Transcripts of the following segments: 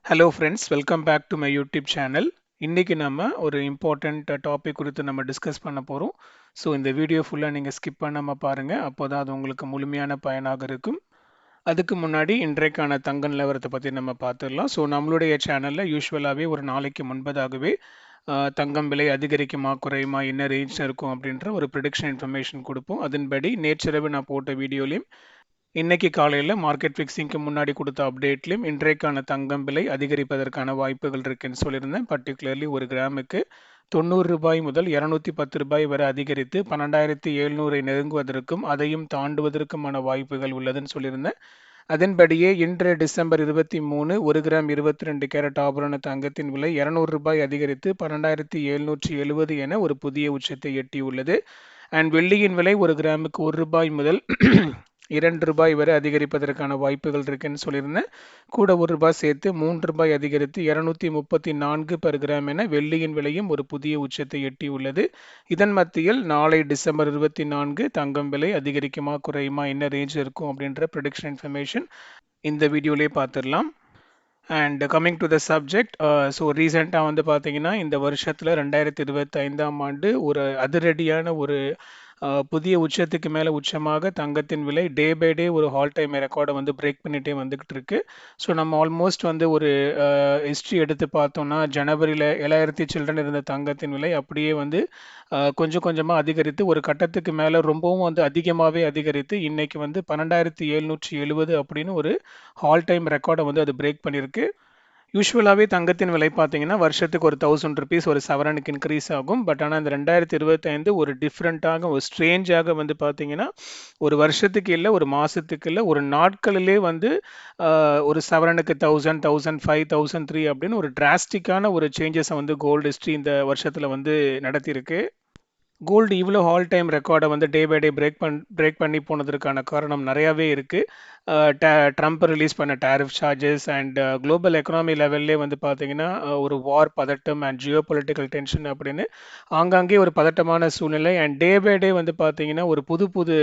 Hello friends, welcome back to my YouTube channel. இன்னைக்கு நம்ம ஒரு இம்பார்ட்டண்ட் டாபிக் குறித்து நம்ம டிஸ்கஸ் பண்ண போகிறோம். ஸோ இந்த வீடியோ ஃபுல்லாக நீங்கள் ஸ்கிப் பண்ணாமல் பாருங்கள், அப்போ தான் அது உங்களுக்கு முழுமையான பயனாக இருக்கும். அதுக்கு முன்னாடி இன்றைக்கான தங்க நிலவரத்தை பற்றி நம்ம பார்த்துடலாம். ஸோ நம்மளுடைய சேனலில் யூஸ்வலாகவே ஒரு நாளைக்கு முன்பதாகவே தங்கம் விலை அதிகரிக்குமா குறையுமா என்ன ரேஞ்சில் இருக்கும் அப்படின்ற ஒரு ப்ரிடிக்ஷன் இன்ஃபர்மேஷன் கொடுப்போம். அதன்படி நேற்றிரவு நான் போட்ட வீடியோலையும் இன்னைக்கு காலையில் மார்க்கெட் ஃபிக்ஸிங்க்கு முன்னாடி கொடுத்த அப்டேட்லையும் இன்றைக்கான தங்கம் விலை அதிகரிப்பதற்கான வாய்ப்புகள் இருக்குன்னு சொல்லியிருந்தேன். பர்டிகுலர்லி ஒரு கிராமுக்கு 90 ரூபாய் முதல் 210 ரூபாய் வரை அதிகரித்து 12,700 நெருங்குவதற்கும் அதையும் தாண்டுவதற்குமான வாய்ப்புகள் உள்ளதுன்னு சொல்லியிருந்தேன். அதன்படியே இன்று டிசம்பர் 23 ஒரு கிராம் 22 கேரட் ஆபரண தங்கத்தின் விலை 200 ரூபாய் அதிகரித்து 12,770 என ஒரு புதிய உச்சத்தை எட்டியுள்ளது. அண்ட் வெள்ளியின் விலை ஒரு கிராமுக்கு 1 ரூபாய் முதல் 2 ரூபாய் வரை அதிகரிப்பதற்கான வாய்ப்புகள் இருக்குன்னு சொல்லியிருந்தேன். கூட 1 ரூபாய் சேர்த்து 3 ரூபாய் அதிகரித்து 234 பெர் கிராம் என வெள்ளியின் விலையும் ஒரு புதிய உச்சத்தை எட்டியுள்ளது. இதன் மத்தியில் நாளை டிசம்பர் 24 தங்கம் விலை அதிகரிக்குமா குறையுமா என்ன ரேஞ்ச் இருக்கும் அப்படின்ற ப்ரெடிக்ஷன் இன்ஃபர்மேஷன் இந்த வீடியோலேயே பார்த்துடலாம். And coming to the subject, so ரீசெண்டாக வந்து பார்த்தீங்கன்னா இந்த வருஷத்தில் 2025ஆம் ஆண்டு ஒரு அதிரடியான ஒரு புதிய உச்சத்துக்கு மேலே உச்சமாக தங்கத்தின் விலை டே பை டே ஒரு ஹால் டைம் ரெக்கார்டை வந்து பிரேக் பண்ணிகிட்டே வந்துக்கிட்டு இருக்கு. ஸோ நம்ம ஆல்மோஸ்ட் வந்து ஒரு ஹிஸ்ட்ரி எடுத்து பார்த்தோம்னா ஜனவரியில் 7,000 சில்ட்ரன் இருந்த தங்கத்தின் விலை அப்படியே வந்து கொஞ்சம் கொஞ்சமாக அதிகரித்து ஒரு கட்டத்துக்கு மேலே ரொம்பவும் வந்து அதிகமாகவே அதிகரித்து இன்னைக்கு வந்து 12,770 அப்படின்னு ஒரு ஹால் டைம் ரெக்கார்டை வந்து அது பிரேக் பண்ணியிருக்கு. யூஸ்வலாகவே தங்கத்தின் விலை பார்த்தீங்கன்னா வருஷத்துக்கு ஒரு 1,000 ருபீஸ் ஒரு சவரனுக்கு இன்க்ரீஸ் ஆகும். பட் ஆனால் இந்த 2025 ஒரு டிஃப்ரெண்ட்டாக ஒரு ஸ்ட்ரேஞ்சாக வந்து பார்த்தீங்கன்னா ஒரு வருஷத்துக்கு இல்லை ஒரு மாதத்துக்கு இல்லை ஒரு நாட்களிலே வந்து ஒரு சவரனுக்கு 1,000 1,005 1,003 அப்படின்னு ஒரு டிராஸ்டிக்கான ஒரு சேஞ்சஸை வந்து கோல்டு ஹிஸ்ட்ரி இந்த வருஷத்தில் வந்து நடத்தியிருக்கு. கோல்டு இவ்வளோ ஆல் டைம் ரெக்கார்டை வந்து டே பை டே பிரேக் பண்ணி போனதற்கான காரணம் நிறையாவே இருக்குது. ட்ரம்ப் ரிலீஸ் பண்ண tariff charges and global economy லெவல்லே வந்து பார்த்தீங்கன்னா ஒரு வார் பதட்டம் அண்ட் ஜியோ பொலிட்டிக்கல் டென்ஷன் அப்படின்னு ஆங்காங்கே ஒரு பதட்டமான சூழ்நிலை அண்ட் டே பை டே வந்து பார்த்தீங்கன்னா ஒரு புது புது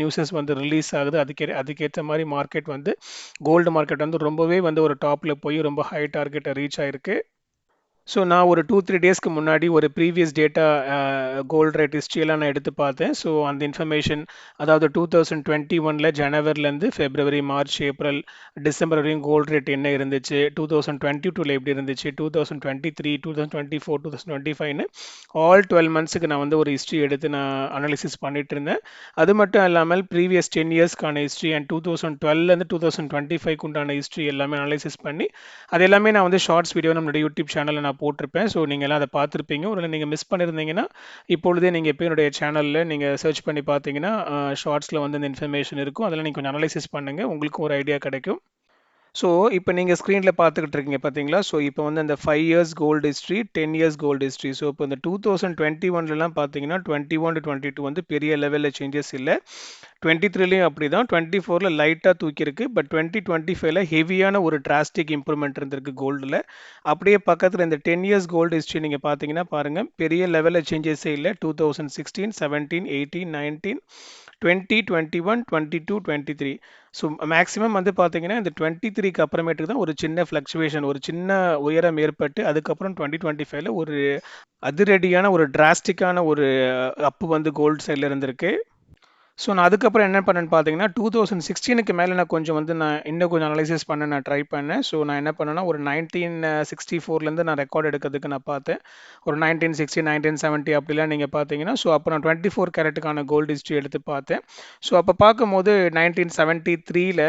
நியூஸஸ் வந்து ரிலீஸ் ஆகுது. அதுக்கேற்ற மாதிரி மார்க்கெட் வந்து கோல்டு மார்க்கெட் வந்து ரொம்பவே வந்து ஒரு டாப்பில் போய் ரொம்ப ஹை டார்கெட்டை ரீச் ஆயிருக்கு. ஸோ நான் ஒரு 2-3 டேஸ்க்கு முன்னாடி ஒரு ப்ரீவியஸ் டேட்டா கோல்டு ரேட் ஹிஸ்ட்ரியெல்லாம் நான் எடுத்து பார்த்தேன். ஸோ அந்த இன்ஃபர்மேஷன் அதாவது 2021 ஜனவரிலேருந்து ஃபெப்ரவரி மார்ச் ஏப்ரல் டிசம்பர் வரையும் கோல்டு ரேட் என்ன இருந்துச்சு, 2022 எப்படி இருந்துச்சு, 2023 2024 2025ன்னு ஆல் 12 மந்த்ஸுக்கு நான் வந்து ஒரு ஹிஸ்ட்ரி எடுத்து நான் அனாலிசிஸ் பண்ணிட்டு இருந்தேன். அது மட்டும் இல்லாமல் ப்ரீவியஸ் 10 இயர்ஸ்க்கான ஹிஸ்ட்ரி அண்ட் 2012லேருந்து 2025க்கு உண்டான ஹிஸ்ட்ரி எல்லாமே அனலைசிஸ் பண்ணி அது எல்லாமே நான் வந்து ஷார்ட்ஸ் வீடியோ நம்மளோட யூடியூப் சேனலில் நான் போட்டிருப்பேன். ஸோ நீங்கள் எல்லாம் அதை பார்த்துருப்பீங்க. ஒரு நீங்கள் மிஸ் பண்ணியிருந்தீங்கன்னா இப்பொழுதே நீங்கள் எப்போ என்னுடைய சேனலில் நீங்கள் சர்ச் பண்ணி பார்த்தீங்கன்னா ஷார்ட்ஸில் வந்து இந்த இன்ஃபர்மேஷன் இருக்கும். அதில் நீங்கள் கொஞ்சம் அனலைசிஸ் பண்ணுங்கள், உங்களுக்கும் ஒரு ஐடியா கிடைக்கும். ஸோ இப்போ நீங்கள் ஸ்க்ரீனில் பார்த்துக்கிட்டு இருக்கீங்க பார்த்தீங்களா? ஸோ இப்போ வந்து அந்த 5 years gold history 10 years gold history. So இப்போ இந்த 2021 பார்த்தீங்கன்னா 21 to 22 வந்து பெரிய லெவலில் சேஞ்சஸ் இல்லை. 23லையும் அப்படி தான், 24ல் லைட்டாக தூக்கியிருக்கு. பட் 2025ல ஹெவியான ஒரு டிராஸ்டிக் இம்ப்ரூவ்மெண்ட் இருந்திருக்கு கோல்டில். அப்படியே பக்கத்தில் இந்த 10 இயர்ஸ் கோல்டு ஹிஸ்ட்ரி நீங்கள் பார்த்தீங்கன்னா பாருங்கள், பெரிய லெவலில் சேஞ்சஸே இல்லை. 2016 17 18 19 20 21 22 23. ஸோ மேக்ஸிமம் வந்து பார்த்தீங்கன்னா இந்த 23க்கு அப்புறமேட்டுக்கு தான் ஒரு சின்ன ஃப்ளக்சுவேஷன் ஒரு சின்ன உயரம் ஏற்பட்டு அதுக்கப்புறம் 2025ல ஒரு அதிரடியான ஒரு டிராஸ்டிக்கான ஒரு அப்பு வந்து கோல்டு சைடில் இருந்திருக்கு. ஸோ நான் அதுக்கப்புறம் என்ன பண்ணேன்னு பார்த்தீங்கன்னா 2016க்கு மேலே நான் கொஞ்சம் வந்து நான் இன்னும் கொஞ்சம் அனலைசிஸ் பண்ண நான் ட்ரை பண்ணேன். ஸோ நான் என்ன பண்ணேன்னா ஒரு 1964லேருந்து நான் ரெக்கார்ட் எடுக்கிறதுக்கு நான் பார்த்தேன். ஒரு 1960 1970 அப்படிலாம் நீங்கள் பார்த்தீங்கன்னா ஸோ அப்போ நான் 24 கேரட்டுக்கான கோல்டு ஹிஸ்ட்ரி எடுத்து பார்த்தேன். ஸோ அப்போ பார்க்கும்போது 1973ல்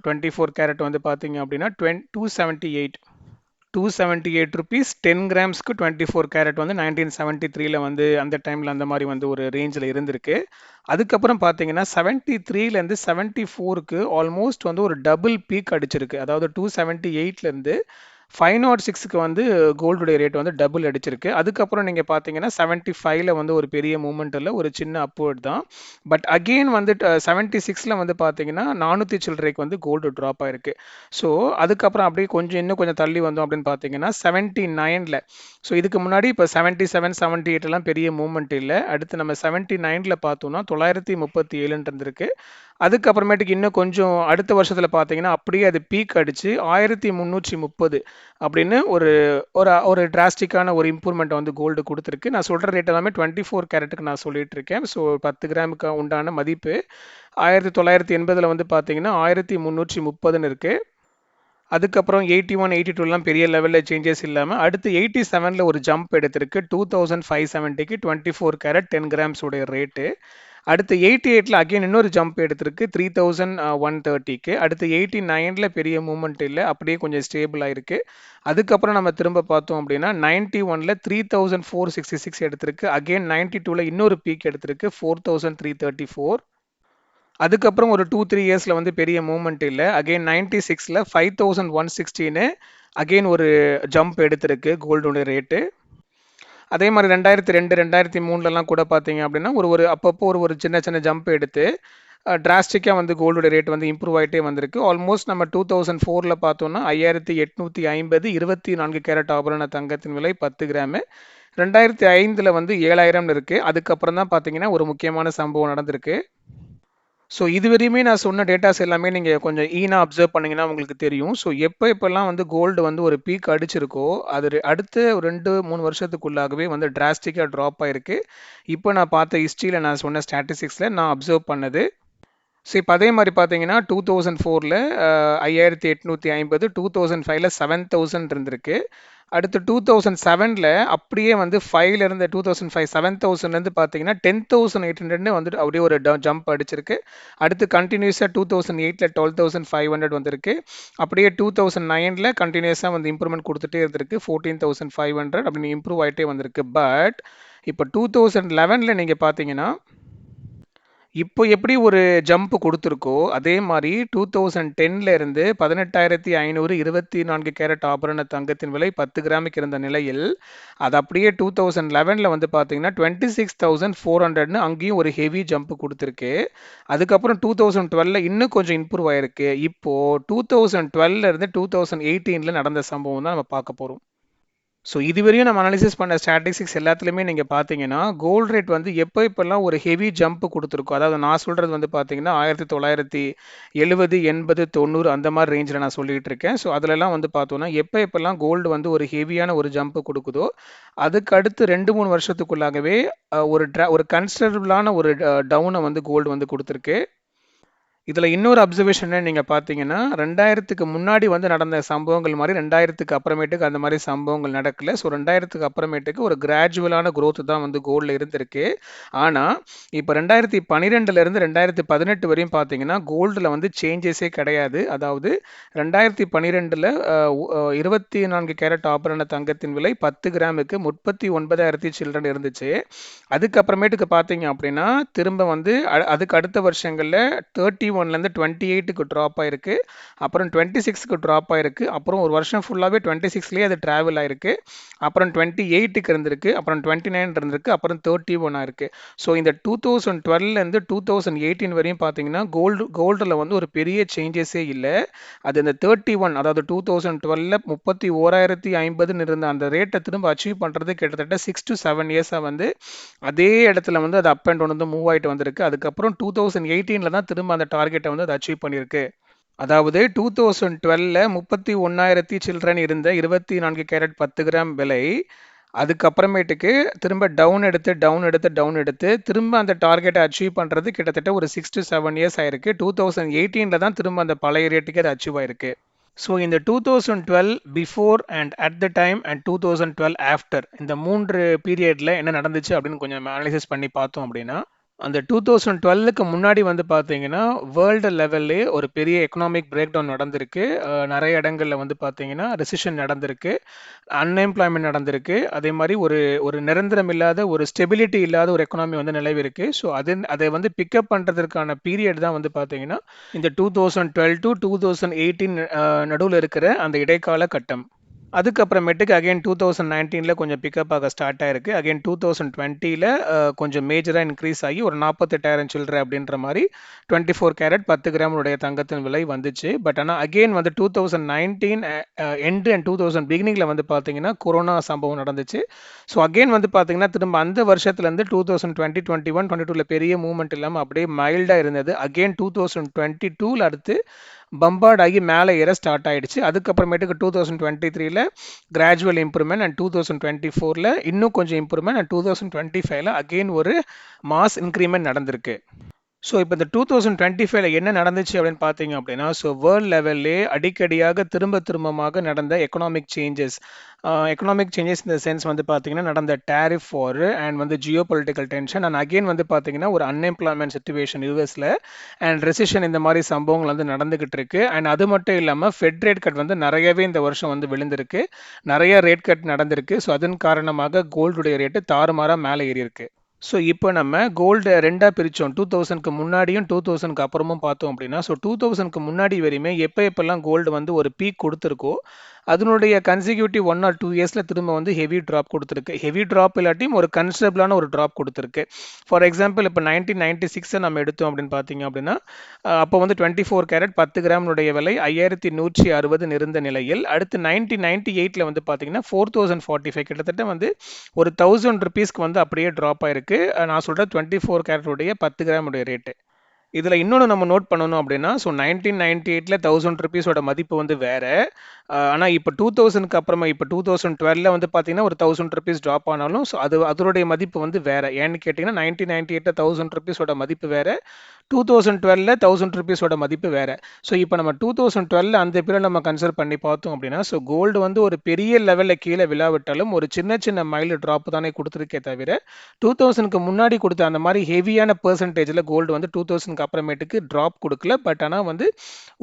24 கேரட் வந்து பார்த்தீங்க அப்படின்னா 278 ருபீஸ் 10 கிராம்ஸ்க்கு 24 கேரட் வந்து 1973ல் வந்து அந்த டைமில் அந்த மாதிரி வந்து ஒரு ரேஞ்சில் இருந்திருக்கு. அதுக்கப்புறம் பார்த்தீங்கன்னா 73லேருந்து 74க்கு ஆல்மோஸ்ட் வந்து ஒரு டபுள் பீக் அடிச்சிருக்கு. அதாவது 278லேருந்து 506க்கு வந்து கோல்டுடைய ரேட் வந்து டபுள் அடிச்சிருக்கு. அதுக்கப்புறம் நீங்க பார்த்தீங்கன்னா 75ல வந்து ஒரு பெரிய மூவ்மெண்ட் இல்ல. ஒரு சின்ன அப்வர்ட் தான். பட் அகெயின் வந்து 76ல வந்து பார்த்தீங்கன்னா 400 சில்லறைக்கு வந்து கோல்டு ட்ராப் ஆயிருக்கு. ஸோ அதுக்கப்புறம் அப்படியே இன்னும் கொஞ்சம் தள்ளி வந்தோம் அப்படின்னு பார்த்தீங்கன்னா 79ல. ஸோ இதுக்கு முன்னாடி இப்போ 77, 78 எல்லாம் பெரிய மூவ்மெண்ட் இல்ல. அடுத்து நம்ம 79ல பார்த்தோம்னா 937 இருந்திருக்கு. அதுக்கப்புறமேட்டுக்கு இன்னும் கொஞ்சம் அடுத்த வருஷத்துல பார்த்தீங்கன்னா அப்படியே அது பீக் அடிச்சு 1330 அப்படின்னு ஒரு ஒரு ஒரு டிராஸ்டிக்கான ஒரு இம்ப்ரூவ்மெண்ட் வந்து கோல்டு கொடுத்துருக்கு. நான் சொல்ற ரேட் எல்லாமே 24 கேரட்டுக்கு நான் சொல்லிட்டு இருக்கேன். ஸோ 10 கிராமுக்கு உண்டான மதிப்பு 1980ல வந்து பார்த்தீங்கன்னா 1330ன்னு இருக்கு. அதுக்கப்புறம் 81, 82லாம் பெரிய லெவலில் சேஞ்சஸ் இல்லாமல் அடுத்து 87ல ஒரு ஜம்ப் எடுத்திருக்கு. 2570க்கு 24 கேரட் 10 கிராம்ஸ் உடைய ரேட்டு. அடுத்து 88ல அகைன் இன்னொரு ஜம்ப் எடுத்திருக்கு 3130க்கு. அடுத்து 89ல பெரிய மூவ்மெண்ட் இல்லை, அப்படியே கொஞ்சம் ஸ்டேபிள் ஆயிருக்கு. அதுக்கப்புறம் நம்ம திரும்ப பார்த்தோம் அப்படின்னா 91ல 3466 எடுத்திருக்கு. அகைன் 92ல இன்னொரு பீக் எடுத்திருக்கு 4334. அதுக்கப்புறம் ஒரு 2-3 இயர்ஸ்ல வந்து பெரிய மூவ்மெண்ட் இல்லை. அகைன் 96ல 5116ன்னு அகைன் ஒரு ஜம்ப் எடுத்திருக்கு கோல்டோட ரேட்டு. அதே மாதிரி 2002, 2003லலாம் கூட பார்த்தீங்க அப்படின்னா ஒரு ஒரு அப்பப்போ ஒரு ஒரு சின்ன சின்ன ஜம்ப் எடுத்து டிராஸ்டிக்காக வந்து கோல்டோட ரேட் வந்து இம்ப்ரூவ் ஆகிட்டே வந்திருக்கு. ஆல்மோஸ்ட் நம்ம 2004ல் பார்த்தோம்னா 5850 24 கேரட் ஆபரண தங்கத்தின் விலை 10 கிராமு. 2005ல் வந்து 7000 இருக்கு. அதுக்கப்புறம் தான் பார்த்தீங்கன்னா ஒரு முக்கியமான சம்பவம் நடந்திருக்கு. ஸோ இதுவரையுமே நான் சொன்ன டேட்டாஸ் எல்லாமே நீங்கள் கொஞ்சம் அப்சர்வ் பண்ணீங்கன்னா உங்களுக்கு தெரியும். ஸோ எப்போல்லாம் வந்து கோல்டு வந்து ஒரு பீக் அடிச்சிருக்கோ அது அடுத்த 2-3 வருஷத்துக்குள்ளாகவே வந்து டிராஸ்டிக்காக ட்ராப் ஆயிருக்கு. இப்போ நான் பார்த்த ஹிஸ்ட்ரியில் நான் சொன்ன ஸ்டாட்டிஸ்டிக்ஸில் நான் அப்சர்வ் பண்ணது. ஸோ இப்போ அதே மாதிரி பார்த்தீங்கன்னா 2004ல் 5850, 2005ல 7000 இருந்திருக்கு. அடுத்து 2007ல் அப்படியே வந்து 5லேருந்து 2005 7000லேருந்து பார்த்தீங்கன்னா 10,800 வந்துட்டு அப்படியே ஒரு ஜம்ப் அடிச்சிருக்கு. அடுத்து கண்டினியூஸாக 2008ல் 12,500 வந்திருக்கு. அப்படியே 2009ல் கண்டினியூஸாக வந்து இம்ப்ரூவ்மெண்ட் கொடுத்துட்டே இருந்திருக்கு 14,500 அப்படின்னு இம்ப்ரூவ் ஆகிட்டே வந்திருக்கு. பட் இப்போ 2011ல் நீங்கள் பார்த்தீங்கன்னா இப்போ எப்படி ஒரு ஜம்ப் கொடுத்துருக்கோ அதே மாதிரி 2010ல இருந்து 18,500 24 கேரட் ஆபரண தங்கத்தின் விலை 10 கிராமுக்கு இருந்த நிலையில் அது அப்படியே 2011ல வந்து பார்த்தீங்கன்னா 26,400ன்னு அங்கேயும் ஒரு ஹெவி ஜம்ப் கொடுத்துருக்கு. அதுக்கப்புறம் 2012ல இன்னும் கொஞ்சம் இம்ப்ரூவ் ஆயிருக்கு. இப்போ 2012ல இருந்து 2018ல நடந்த சம்பவம் தான் நம்ம பார்க்க போறோம். ஸோ இதுவரையும் நம்ம அனாலிசிஸ் பண்ண ஸ்டாட்டிஸ்டிக்ஸ் எல்லாத்துலேயுமே நீங்கள் பார்த்தீங்கன்னா கோல்டு ரேட் வந்து எப்போல்லாம் ஒரு ஹெவி ஜம்ப் கொடுத்துருக்கோம், அதாவது நான் சொல்கிறது வந்து பார்த்தீங்கன்னா 1970, 80, 90 அந்த மாதிரி ரேஞ்சில் நான் சொல்லிகிட்டு இருக்கேன். ஸோ அதிலலாம் வந்து பார்த்தோன்னா எப்போல்லாம் கோல்டு வந்து ஒரு ஹெவியான ஒரு ஜம்ப் கொடுக்குதோ அதுக்கு அடுத்து 2-3 வருஷத்துக்குள்ளாகவே ஒரு கன்சிடரபிளான ஒரு டவுனை வந்து கோல்டு வந்து கொடுத்துருக்கு. இதில் இன்னொரு அப்சர்வேஷன் நீங்கள் பார்த்தீங்கன்னா 2000க்கு முன்னாடி வந்து நடந்த சம்பவங்கள் மாதிரி 2000க்கு அப்புறமேட்டுக்கு அந்த மாதிரி சம்பவங்கள் நடக்கல. ஸோ 2000க்கு அப்புறமேட்டுக்கு ஒரு கிராஜுவலான growth தான் வந்து கோல்டில் இருந்திருக்கு. ஆனால் இப்போ 2012லேருந்து 2018 வரையும் பார்த்தீங்கன்னா கோல்டில் வந்து சேஞ்சஸே கிடையாது. அதாவது 2012ல் 24 கேரட் ஆபரண தங்கத்தின் விலை 10 கிராமுக்கு 39,000 சில்ட்ரன் இருந்துச்சு. அதுக்கப்புறமேட்டுக்கு பார்த்தீங்க அப்படின்னா திரும்ப வந்து அதுக்கு அடுத்த வருஷங்களில் 31லேருந்து 28க்கு ட்ராப் ஆயிருக்கு. அப்புறம் 26க்கு ட்ராப் ஆயிருக்கு. அப்புறம் ஒரு வருஷம் ஃபுல்லாகவே 26லேயே அது ட்ராவல் ஆயிருக்கு. அப்புறம் 28க்கு இருந்திருக்கு. அப்புறம் 29 இருந்திருக்கு. அப்புறம் 31 ஆயிருக்கு. ஸோ இந்த 2012லேருந்து 2018 வரையும் பார்த்தீங்கன்னா கோல்டில் வந்து ஒரு பெரிய சேஞ்சஸே இல்லை. அது இந்த 31 அதாவது 2012ல 31,050 இருந்த அந்த ரேட்டை திரும்ப அச்சீவ் பண்ணுறது கிட்டத்தட்ட 6 to 7 இயர்ஸாக வந்து அதே இடத்துல வந்து அது அப் அண்ட் டவுன் வந்து மூவ் ஆகிட்டு வந்திருக்கு. அதுக்கப்புறம் 2018ல தான் திரும்ப அந்த டார்கெட்டை வந்து அது அச்சீவ் பண்ணியிருக்கு. அதாவது 2012ல 31,000 சில்ட்ரன் இருந்த 24 கேரட் 10 கிராம் விலை அதுக்கப்புறமேட்டுக்கு திரும்ப டவுன் எடுத்து திரும்ப அந்த டார்கெட்டை அச்சீவ் பண்ணுறது கிட்டத்தட்ட ஒரு 6 to 7 இயர்ஸ் ஆயிருக்கு. 2018ல தான் திரும்ப அந்த பழைய ரேட்டுக்கு அது அச்சீவ் ஆயிருக்கு. ஸோ இந்த 2012 before and at the time and 2012 after இந்த 3 பீரியடில் என்ன நடந்துச்சு அப்படின்னு கொஞ்சம் அனலைசிஸ் பண்ணி பார்த்தோம் அப்படின்னா அந்த 2012க்கு முன்னாடி வந்து பார்த்தீங்கன்னா வேர்ல்டு லெவல்லே ஒரு பெரிய எக்கனாமிக் பிரேக் டவுன் நடந்திருக்கு. நிறைய இடங்களில் வந்து பார்த்தீங்கன்னா ரெசிஷன் நடந்திருக்கு, அன்எம்ப்ளாய்மெண்ட் நடந்திருக்கு. அதே மாதிரி ஒரு ஒரு நிரந்தரம் இல்லாத ஒரு ஸ்டெபிலிட்டி இல்லாத ஒரு எக்கனாமி வந்து நிலவிருக்கு. ஸோ அதை வந்து பிக்கப் பண்ணுறதுக்கான பீரியட் தான் வந்து பார்த்தீங்கன்னா இந்த 2012 to 2018 நடுவில் இருக்கிற அந்த இடைக்கால கட்டம். அதுக்கப்புறமேட்டுக்கு அகைன் 2019ல கொஞ்சம் பிக்கப் ஆக ஸ்டார்ட் ஆயிருக்கு. அகைன் 2020ல கொஞ்சம் மேஜரா இன்க்ரீஸ் ஆகி ஒரு 48,000 சில்லற அப்படின்ற மாரி 24 கேரட் 10 கிராம் உடைய தங்கத்தின் விலை வந்துச்சு. பட் ஆனா அகைன் வந்து 2019 எண்ட் அண்ட் 2000 பிகினிங்ல வந்து பார்த்தீங்கன்னா, கொரோனா சம்பவம் நடந்துச்சு. ஸோ அகைன் வந்து பார்த்தீங்கன்னா, திரும்ப அந்த வருஷத்துலேருந்து 2020, 21, 22ல பெரிய மூவ்மெண்ட் இல்லாம அப்படியே மைல்டா இருந்தது. அகைன் 2022ல அடுத்து பம்பார்ட் ஆகி மேலே ஏற ஸ்டார்ட் ஆயிடுச்சு. அதுக்கப்புறமேட்டுக்கு 2023ல கிராஜுவல் இம்ப்ரூவ்மெண்ட் அண்ட் 2024ல இன்னும் கொஞ்சம் இம்ப்ரூவ்மெண்ட் அண்ட் 2025ல அகெயின் ஒரு மாஸ் இன்க்ரிமெண்ட் நடந்திருக்கு. ஸோ இப்போ இந்த 2025ல என்ன நடந்துச்சு அப்படின்னு பார்த்தீங்க அப்படின்னா, ஸோ வேர்ல்ட் லெவல்லே அடிக்கடியாக திரும்ப திரும்பமாக நடந்த எக்கனாமிக் சேஞ்சஸ் இந்த சென்ஸ் வந்து பார்த்தீங்கன்னா, நடந்த டேரிஃப் வார் அண்ட் வந்து Jio political tension and again வந்து பார்த்தீங்கன்னா, ஒரு அன்எம்ப்ளாய்மெண்ட் சுச்சுவேஷன் யூஎஸ்ல அண்ட் ரெசிஷன் இந்த மாதிரி சம்பவங்கள் வந்து நடந்துகிட்டு இருக்கு. அண்ட் அது மட்டும் இல்லாமல் ஃபெட் ரேட் கட் வந்து நிறையவே இந்த வருஷம் வந்து விழுந்திருக்கு. நிறைய ரேட் கட் நடந்திருக்கு. ஸோ அதன் காரணமாக கோல்டுடைய ரேட்டு தாறுமாறா மேலே ஏறி இருக்கு. ஸோ இப்போ நம்ம கோல்டு 2ஆ பிரிச்சோம். 2000க்கு முன்னாடியும் 2000க்கு அப்புறமும் பார்த்தோம் அப்படின்னா, ஸோ 2000க்கு முன்னாடி வரையுமே எப்பப்பெல்லாம் கோல்டு வந்து ஒரு பீக் கொடுத்துருக்கோ, அதனுடைய கன்சிக்யூட்டிவ் 1 ஆர் 2 இயர்ஸ்ல திரும்ப வந்து ஹெவி ட்ராப் கொடுத்துருக்கு. ஹெவி ட்ராப் இல்லாட்டியும் ஒரு கன்சிடபிளான ஒரு ட்ராப் கொடுத்துருக்கு. ஃபார் எக்ஸாம்பிள் இப்போ 1996 நம்ம எடுத்தோம் அப்படின்னு பார்த்தீங்க அப்படின்னா, அப்போ வந்து 24 கேரட் 10 கிராமுடைய விலை 5160 இருந்த நிலையில், அடுத்து 1998ல வந்து பார்த்தீங்கன்னா 4045 கிட்டத்தட்ட வந்து ஒரு 1000 ருபீஸ்க்கு வந்து அப்படியே ட்ராப் ஆயிருக்கு. நான் சொல்கிறேன் 24 கேரட்டுடைய 10 கிராமுடைய ரேட்டு. இதில் இன்னொன்று நம்ம நோட் பண்ணணும் அப்படின்னா, ஸோ 1998ல 1000 ருபீஸோட மதிப்பு வந்து வேற. ஆனால் இப்போ 2000க்கு அப்புறமா இப்போ 2012ல வந்து பார்த்தீங்கன்னா ஒரு 1000 ருபீஸ் ட்ராப் ஆனாலும் ஸோ அதனுடைய மதிப்பு வந்து வேற. ஏன்னு கேட்டிங்கன்னா 1998ல 1000 ருபீஸோட மதிப்பு வேற, 2012ல 1000 ருபீஸோட மதிப்பு வேற. ஸோ இப்போ நம்ம 2012ல அந்த பீரியட் நம்ம கன்சிடர் பண்ணி பார்த்தோம் அப்படின்னா, ஸோ கோல்டு வந்து ஒரு பெரிய லெவலில் கீழே விழாவிட்டாலும் ஒரு சின்ன சின்ன மைல் ட்ராப் தானே கொடுத்துருக்கே தவிர 2000க்கு முன்னாடி கொடுத்த அந்த மாதிரி ஹெவியான பெர்சன்டேஜில் கோல்டு வந்து 2000க்கு அப்புறமேட்டுக்கு ட்ராப் கொடுக்கல. பட் ஆனால் வந்து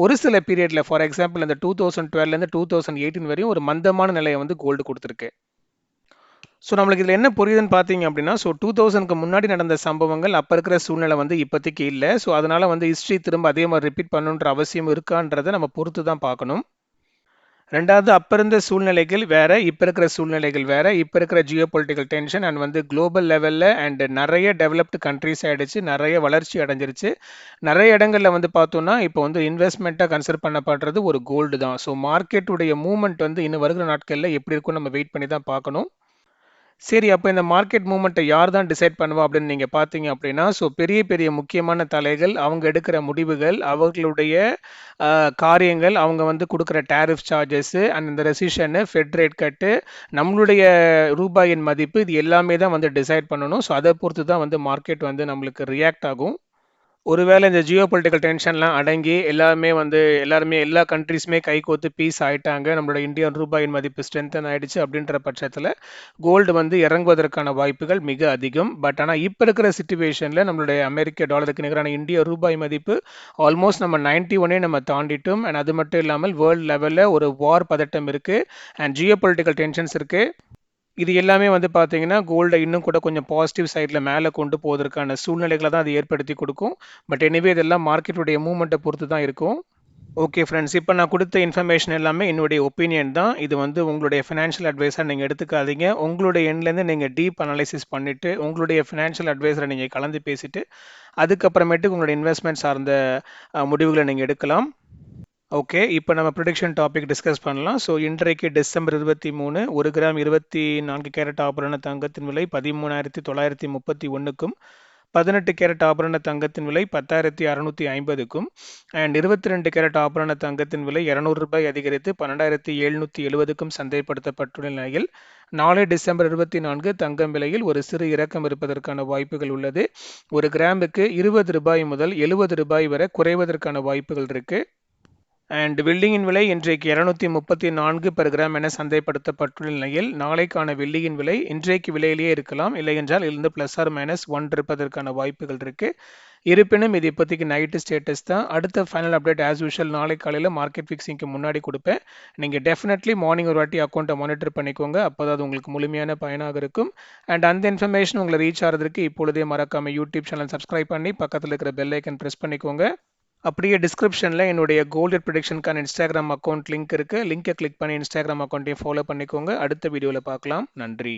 ஒரு சில பீரியட்ல ஃபார் எக்ஸாம்பிள் இந்த 2012லேருந்து 2018 வரையும் ஒரு மந்தமான நிலையை வந்து கோல்டு கொடுத்துருக்கு. ஸோ நம்மளுக்கு இதில் என்ன புரியுதுன்னு பார்த்தீங்க அப்படின்னா, ஸோ 2000க்கு முன்னாடி நடந்த சம்பவங்கள் அப்போ இருக்கிற சூழ்நிலை வந்து இப்போதைக்கு இல்லை. ஸோ அதனால வந்து ஹிஸ்ட்ரி திரும்ப அதே மாதிரி ரிப்பீட் பண்ணணுன்ற அவசியம் இருக்கான்றதை நம்ம பொறுத்து தான் பார்க்கணும். ரெண்டாவது அப்போ இருந்த சூழ்நிலைகள் வேற, இப்போ இருக்கிற சூழ்நிலைகள் வேற, இப்போ இருக்கிற ஜியோ பொலிட்டிக்கல் டென்ஷன் அண்ட் வந்து குளோபல் லெவலில் அண்ட் நிறைய டெவலப்டு கண்ட்ரிஸ் ஆகிடுச்சு, நிறைய வளர்ச்சி அடைஞ்சிருச்சு. நிறைய இடங்களில் வந்து பார்த்தோம்னா இப்போ வந்து இன்வெஸ்ட்மெண்ட்டாக கன்சிடர் பண்ணப்படுறது ஒரு கோல்டு தான். ஸோ மார்க்கெட்டுடைய மூவ்மெண்ட் வந்து இன்னும் வருகிற நாட்களில் எப்படி இருக்கும் நம்ம வெயிட் பண்ணி தான் பார்க்கணும். சரி, அப்போ இந்த மார்க்கெட் மூவ்மெண்ட்டை யார் தான் டிசைட் பண்ணுவா அப்படின்னு நீங்கள் பார்த்தீங்க அப்படின்னா, ஸோ பெரிய பெரிய முக்கியமான தலைகள் அவங்க எடுக்கிற முடிவுகள், அவர்களுடைய காரியங்கள், அவங்க வந்து கொடுக்குற டேரிஃப் சார்ஜஸ்ஸு அண்ட் இந்த ரெசிஷனு, ஃபெட் ரேட் கட்டு, நம்மளுடைய ரூபாயின் மதிப்பு இது எல்லாமே தான் வந்து டிசைட் பண்ணணும். ஸோ அதை பொறுத்து தான் வந்து மார்க்கெட் வந்து நம்மளுக்கு ரியாக்ட் ஆகும். ஒருவேளை இந்த ஜியோ பொலிட்டிக்கல் டென்ஷன்லாம் அடங்கி எல்லாருமே எல்லா கண்ட்ரீஸுமே கைகோத்து பீஸ் ஆயிட்டாங்க, நம்மளோட இந்தியன் ரூபாயின் மதிப்பு ஸ்ட்ரென்தன் ஆயிடுச்சு அப்படின்ற பட்சத்தில் கோல்டு வந்து இறங்குவதற்கான வாய்ப்புகள் மிக அதிகம். பட் ஆனால் இப்போ இருக்கிற சுச்சுவேஷனில் நம்மளுடைய அமெரிக்க டாலருக்கு நிகரான இந்திய ரூபாய் மதிப்பு ஆல்மோஸ்ட் நம்ம 91 நம்ம தாண்டிட்டோம். அண்ட் அது மட்டும் இல்லாமல் வேர்ல்டு லெவலில் ஒரு வார் பதட்டம் இருக்குது அண்ட் ஜியோ பொலிட்டிக்கல் டென்ஷன்ஸ் இருக்குது. இது எல்லாமே வந்து பார்த்தீங்கன்னா கோல்டை இன்னும் கூட கொஞ்சம் பாசிட்டிவ் சைடில் மேலே கொண்டு போவதற்கான சூழ்நிலைகளை தான் அது ஏற்படுத்தி கொடுக்கும். பட் எனிவே இதெல்லாம் மார்க்கெட்டுடைய மூவ்மெண்ட்டை பொறுத்து தான் இருக்கும். ஓகே ஃப்ரெண்ட்ஸ், இப்போ நான் கொடுத்த இன்ஃபர்மேஷன் எல்லாமே என்னுடைய ஒப்பீனியன் தான். இது வந்து உங்களுடைய ஃபினான்ஷியல் அட்வைஸாக நீங்கள் எடுத்துக்காதீங்க. உங்களுடைய எண்ட்லேருந்து நீங்கள் டீப் அனலைசிஸ் பண்ணிவிட்டு உங்களுடைய ஃபினான்ஷியல் அட்வைஸரை நீங்கள் கலந்து பேசிட்டு அதுக்கப்புறமேட்டு உங்களுடைய இன்வெஸ்ட்மெண்ட் சார்ந்த முடிவுகளை நீங்கள் எடுக்கலாம். ஓகே, இப்போ நம்ம ப்ரிடிக்ஷன் டாபிக் டிஸ்கஸ் பண்ணலாம். ஸோ இன்றைக்கு டிசம்பர் 23 1 கிராம் 24 கேரட் ஆபரண தங்கத்தின் விலை 13,931க்கும் 18 கேரட் ஆபரண தங்கத்தின் விலை 10,650க்கும் அண்ட் 22 கேரட் ஆபரண தங்கத்தின் விலை ₹200 அதிகரித்து 12,770க்கும் சந்தைப்படுத்தப்பட்டுள்ள நிலையில் நாளை டிசம்பர் 24 தங்கம் விலையில் ஒரு சிறு இறக்கம் இருப்பதற்கான வாய்ப்புகள் உள்ளது. ஒரு கிராமுக்கு ₹20 முதல் ₹70 வரை குறைவதற்கான வாய்ப்புகள் இருக்கு. அண்ட் வெள்ளியின் விலை இன்றைக்கு 234 பெர் கிராம் என சந்தைப்படுத்தப்பட்டுள்ள நிலையில் நாளைக்கான வெள்ளியின் விலை இன்றைக்கு விலையிலேயே இருக்கலாம், இல்லை என்றால் இருந்து +or-1 இருப்பதற்கான வாய்ப்புகள் இருக்கு. இருப்பினும் இது இப்போதைக்கு நைட்டு ஸ்டேட்டஸ் தான். அடுத்த ஃபைனல் அப்டேட் ஆஸ் யூஷுவல் நாளை காலையில் மார்க்கெட் ஃபிக்ஸிங்க்கு முன்னாடி கொடுப்பேன். நீங்கள் டெஃபினெட்லி மார்னிங் ஒரு வாட்டி அக்கௌண்ட்டை மானிட்டர் பண்ணிக்கோங்க, அப்போதான் அது உங்களுக்கு முழுமையான பயனாக இருக்கும். அண்ட் அந்த இன்ஃபர்மேஷன் உங்களை ரீச் ஆகிறதுக்கு இப்பொழுதே மறக்காமல் யூடியூப் சேனல் சப்ஸ்கிரைப் பண்ணி பக்கத்தில் இருக்கிற பெல் ஐக்கன் ப்ரெஸ் பண்ணிக்கோங்க. அப்படியே டிஸ்கிரிப்ஷனில் என்னுடைய கோல்டு ப்ரொடிக்ஷனுக்கான இன்ஸ்டாகிராம் அக்கௌண்ட் லிங்க் இருக்குது. லிங்கை கிளிக் பண்ணி இன்ஸ்டாகிராம் அக்கௌண்ட்டையும் ஃபாலோ பண்ணிக்கோங்க. அடுத்த வீடியோவில் பார்க்கலாம். நன்றி.